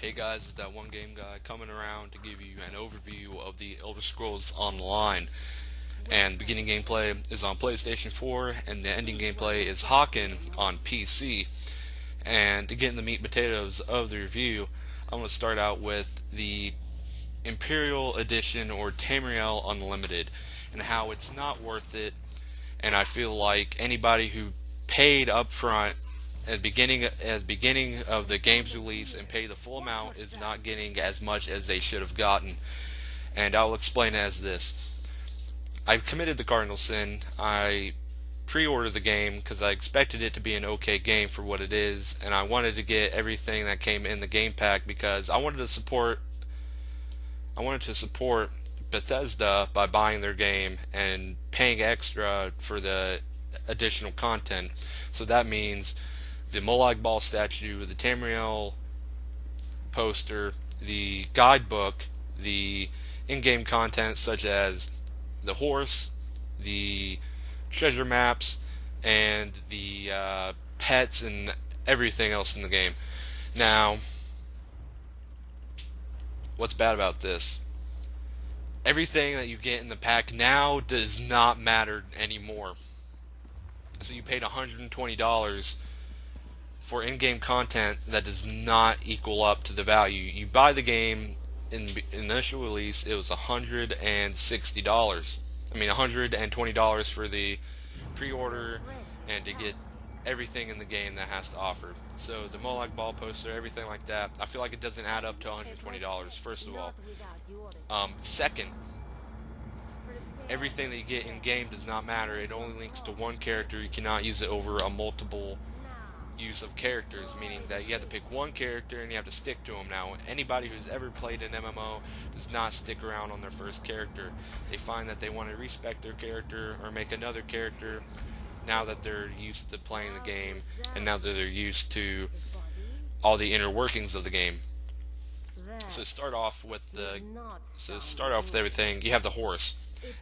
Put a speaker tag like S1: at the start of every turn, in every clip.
S1: Hey guys, it's that one game guy coming around to give you an overview of the Elder Scrolls Online. And the beginning gameplay is on PlayStation 4, and the ending gameplay is Hawken on PC. And to get in the meat and potatoes of the review, I'm going to start out with the Imperial Edition or Tamriel Unlimited, and how it's not worth it. And I feel like anybody who paid upfront at the beginning of the game's release and pay the full amount is not getting as much as they should have gotten. And I'll explain it as this. I committed the cardinal sin. I pre-ordered the game because I expected it to be an okay game for what it is, and I wanted to get everything that came in the game pack because I wanted to support Bethesda by buying their game and paying extra for the additional content. So that means the Molag Ball statue, the Tamriel poster, the guidebook, the in-game content such as the horse, the treasure maps, and the pets and everything else in the game. Now, what's bad about this? Everything that you get in the pack now does not matter anymore. So you paid $120 for in-game content that does not equal up to the value. You buy the game in initial release, it was $160. I mean, $120 for the pre-order and to get everything in the game that has to offer. So the Molag Ball poster, everything like that, I feel like it doesn't add up to $120. First of all, second, everything that you get in game does not matter. It only links to one character. You cannot use it over a multiple use of characters, meaning that you have to pick one character and you have to stick to them. Now, anybody who's ever played an MMO does not stick around on their first character. They find that they want to respec their character or make another character now that they're used to playing the game and now that they're used to all the inner workings of the game. So start off with everything. You have the horse.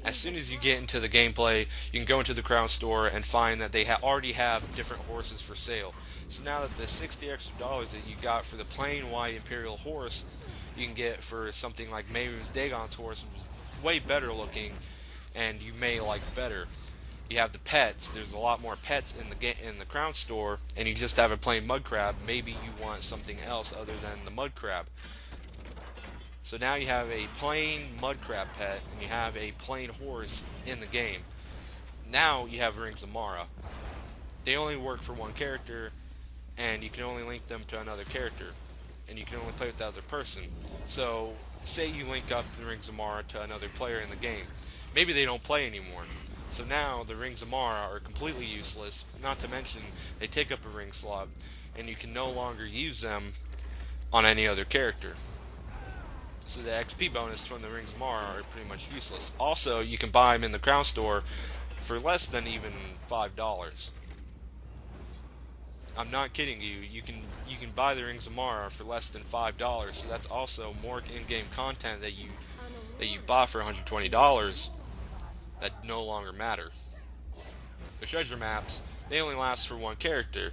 S1: As soon as you get into the gameplay, you can go into the crown store and find that they already have different horses for sale. So now that the $60 extra that you got for the plain white Imperial horse, you can get for something like Mehru's Dagon's horse, which is way better looking, and you may like better. You have the pets. There's a lot more pets in the crown store, and you just have a plain mud crab. Maybe you want something else other than the mud crab. So now you have a plain mud crab pet, and you have a plain horse in the game. Now you have Rings of Mara. They only work for one character, and you can only link them to another character, and you can only play with the other person. So, say you link up the Rings of Mara to another player in the game. Maybe they don't play anymore. So now the Rings of Mara are completely useless, not to mention they take up a ring slot, and you can no longer use them on any other character. So the XP bonus from the Rings of Mara are pretty much useless. Also, you can buy them in the Crown Store for less than even $5. I'm not kidding you. You can buy the Rings of Mara for less than $5. So that's also more in-game content that you bought for $120 that no longer matter. The treasure maps, they only last for one character.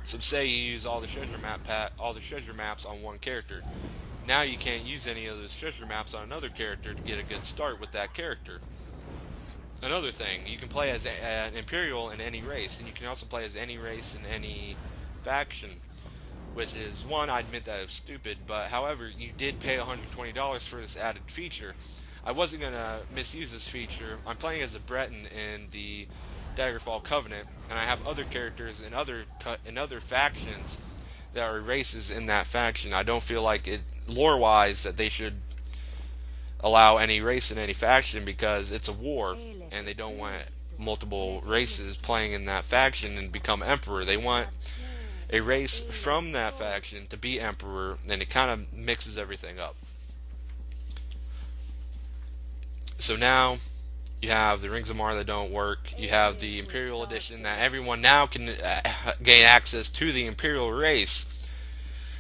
S1: So say you use all the treasure maps on one character. Now you can't use any of those treasure maps on another character to get a good start with that character. Another thing, you can play as an Imperial in any race, and you can also play as any race in any faction, which is, one, I admit that it's stupid, but however, you did pay $120 for this added feature. I wasn't going to misuse this feature. I'm playing as a Breton in the Daggerfall Covenant, and I have other characters in other factions that are races in that faction. I don't feel like it, lore-wise, that they should allow any race in any faction because it's a war, and they don't want multiple races playing in that faction and become emperor. They want a race from that faction to be emperor, and it kind of mixes everything up. So now you have the Rings of Mara that don't work. You have the Imperial Edition that everyone now can gain access to the Imperial race.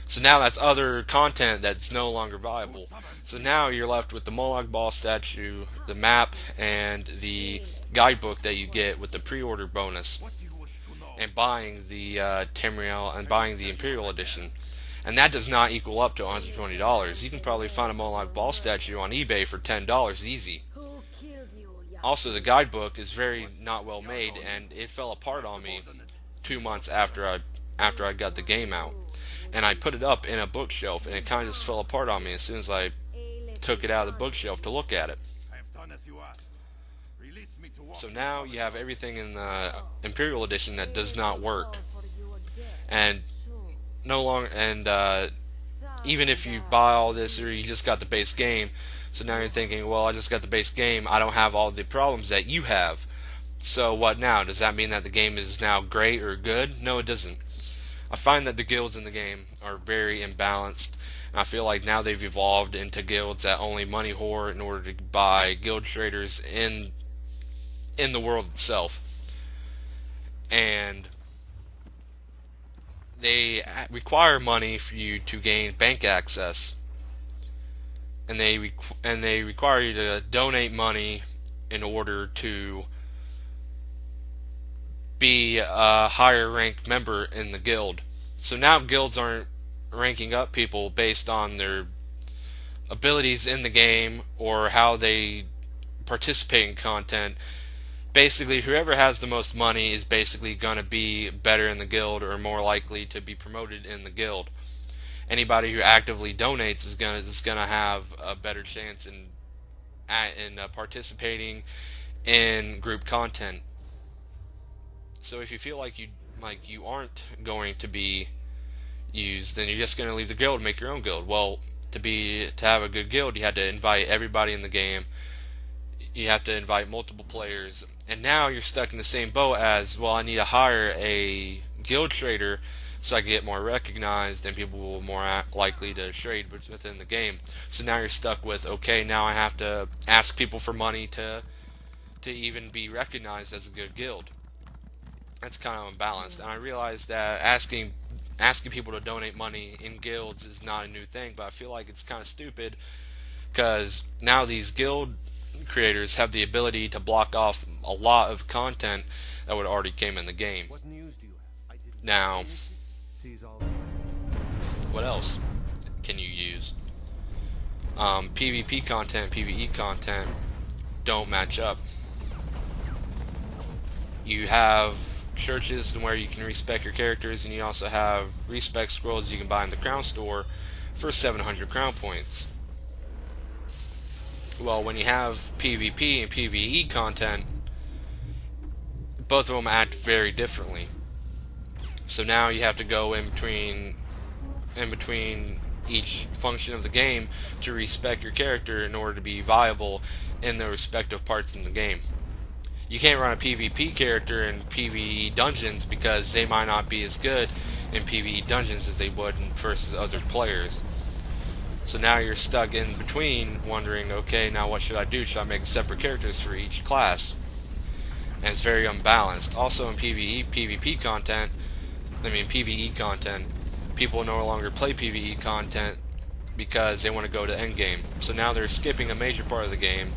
S1: So now that's other content that's no longer viable. So now you're left with the Molag Ball statue, the map, and the guidebook that you get with the pre-order bonus, and buying the Tamriel and buying the Imperial Edition. And that does not equal up to $120. You can probably find a Moloch Ball statue on eBay for $10 easy. Also, the guidebook is very not well made, and it fell apart on me 2 months after I got the game out. And I put it up in a bookshelf, and it kind of just fell apart on me as soon as I took it out of the bookshelf to look at it. So now you have everything in the Imperial Edition that does not work, and no longer. And even if you buy all this or you just got the base game, so now you're thinking, well, I just got the base game. I don't have all the problems that you have. So what now? Does that mean that the game is now great or good? No, it doesn't. I find that the guilds in the game are very imbalanced. And I feel like now they've evolved into guilds that only money whore in order to buy guild traders in the world itself. And they require money for you to gain bank access. And they require you to donate money in order to be a higher ranked member in the guild. So now guilds aren't ranking up people based on their abilities in the game or how they participate in content. Basically, whoever has the most money is basically going to be better in the guild or more likely to be promoted in the guild. Anybody who actively donates is going to have a better chance in participating in group content. So if you feel like you aren't going to be used, then you're just going to leave the guild and make your own guild. Well, to have a good guild, you had to invite everybody in the game. You have to invite multiple players, and now you're stuck in the same boat as, well, I need to hire a guild trader so I can get more recognized and people will be more likely to trade within the game. So now you're stuck with, okay, now I have to ask people for money to even be recognized as a good guild. That's kind of unbalanced, and I realize that asking people to donate money in guilds is not a new thing, but I feel like it's kind of stupid because now these guild creators have the ability to block off a lot of content that would already came in the game. Now, what else can you use? PvP content, PvE content don't match up. You have churches where you can respec your characters, and you also have respec scrolls you can buy in the crown store for 700 crown points. Well, when you have PvP and PvE content, both of them act very differently. So now you have to go in between each function of the game to respec your character in order to be viable in the respective parts in the game. You can't run a PvP character in PvE dungeons because they might not be as good in PvE dungeons as they would versus other players. So now you're stuck in between wondering, okay, now what should I do? Should I make separate characters for each class? And it's very unbalanced. Also in PvE content, people no longer play PvE content because they want to go to endgame. So now they're skipping a major part of the game,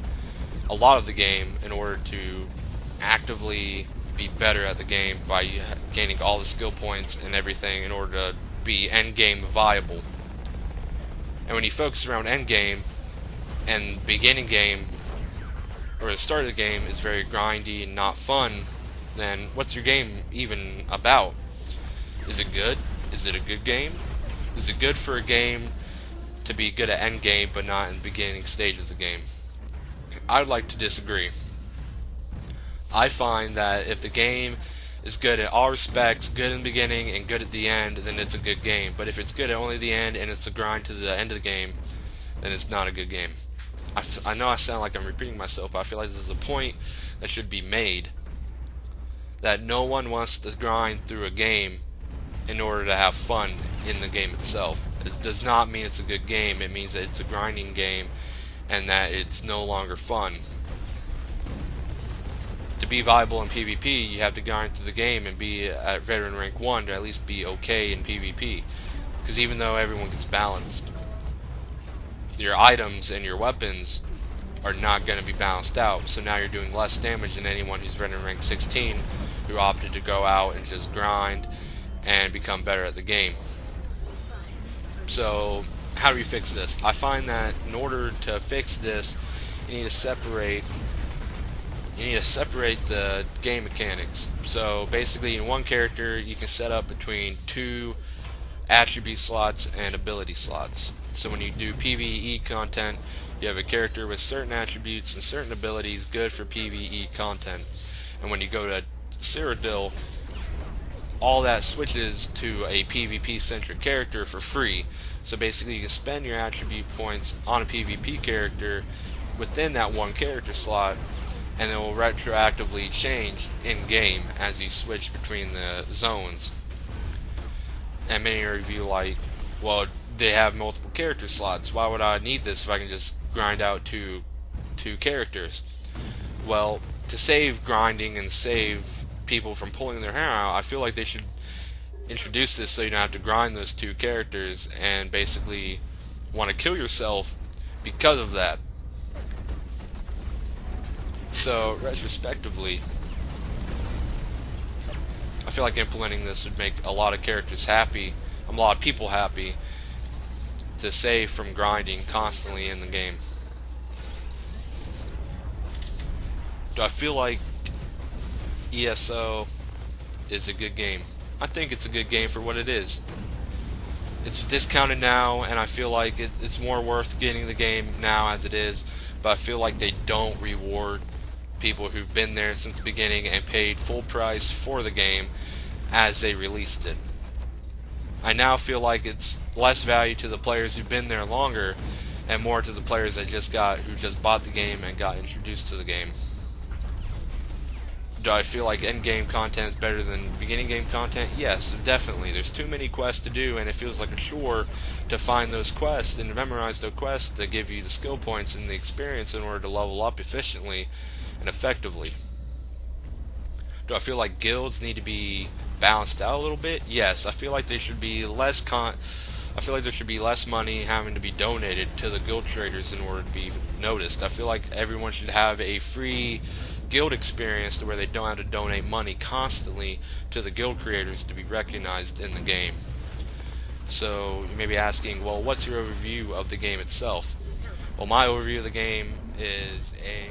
S1: a lot of the game, in order to actively be better at the game by gaining all the skill points and everything in order to be endgame viable. And when you focus around endgame and beginning game, or the start of the game is very grindy and not fun, then what's your game even about? Is it good? Is it a good game? Is it good for a game to be good at endgame but not in the beginning stage of the game? I'd like to disagree. I find that if the game is good in all respects, good in the beginning and good at the end, then it's a good game. But if it's good at only the end and it's a grind to the end of the game, then it's not a good game. I know I sound like I'm repeating myself, but I feel like this is a point that should be made. That no one wants to grind through a game in order to have fun in the game itself. It does not mean it's a good game. It means that it's a grinding game and that it's no longer fun. To be viable in PvP, you have to grind through the game and be at veteran rank 1 to at least be okay in PvP. Because even though everyone gets balanced, your items and your weapons are not going to be balanced out. So now you're doing less damage than anyone who's veteran rank 16 who opted to go out and just grind and become better at the game. So how do we fix this? I find that in order to fix this, you need to separate the game mechanics. So basically, in one character, you can set up between 2 attribute slots and ability slots. So when you do PvE content, you have a character with certain attributes and certain abilities good for PvE content. And when you go to Cyrodiil, all that switches to a PvP centric character for free. So basically, you can spend your attribute points on a PvP character within that one character slot, and it will retroactively change in game as you switch between the zones. And many of you like, well, they have multiple character slots. Why would I need this if I can just grind out two characters? Well, to save grinding and save people from pulling their hair out, I feel like they should introduce this so you don't have to grind those 2 characters and basically want to kill yourself because of that. So, retrospectively, I feel like implementing this would make a lot of characters happy, a lot of people happy, to save from grinding constantly in the game. Do I feel like ESO is a good game? I think it's a good game for what it is. It's discounted now, and I feel like it's more worth getting the game now as it is, but I feel like they don't reward people who've been there since the beginning and paid full price for the game as they released it. I now feel like it's less value to the players who've been there longer and more to the players who just bought the game and got introduced to the game. Do I feel like end game content is better than beginning game content? Yes, definitely. There's too many quests to do, and it feels like a chore to find those quests and to memorize those quests to give you the skill points and the experience in order to level up efficiently and effectively. Do I feel like guilds need to be balanced out a little bit? Yes, I feel like there should be less money having to be donated to the guild traders in order to be noticed. I feel like everyone should have a free guild experience to where they don't have to donate money constantly to the guild creators to be recognized in the game. So you may be asking, well, what's your overview of the game itself? Well, my overview of the game is a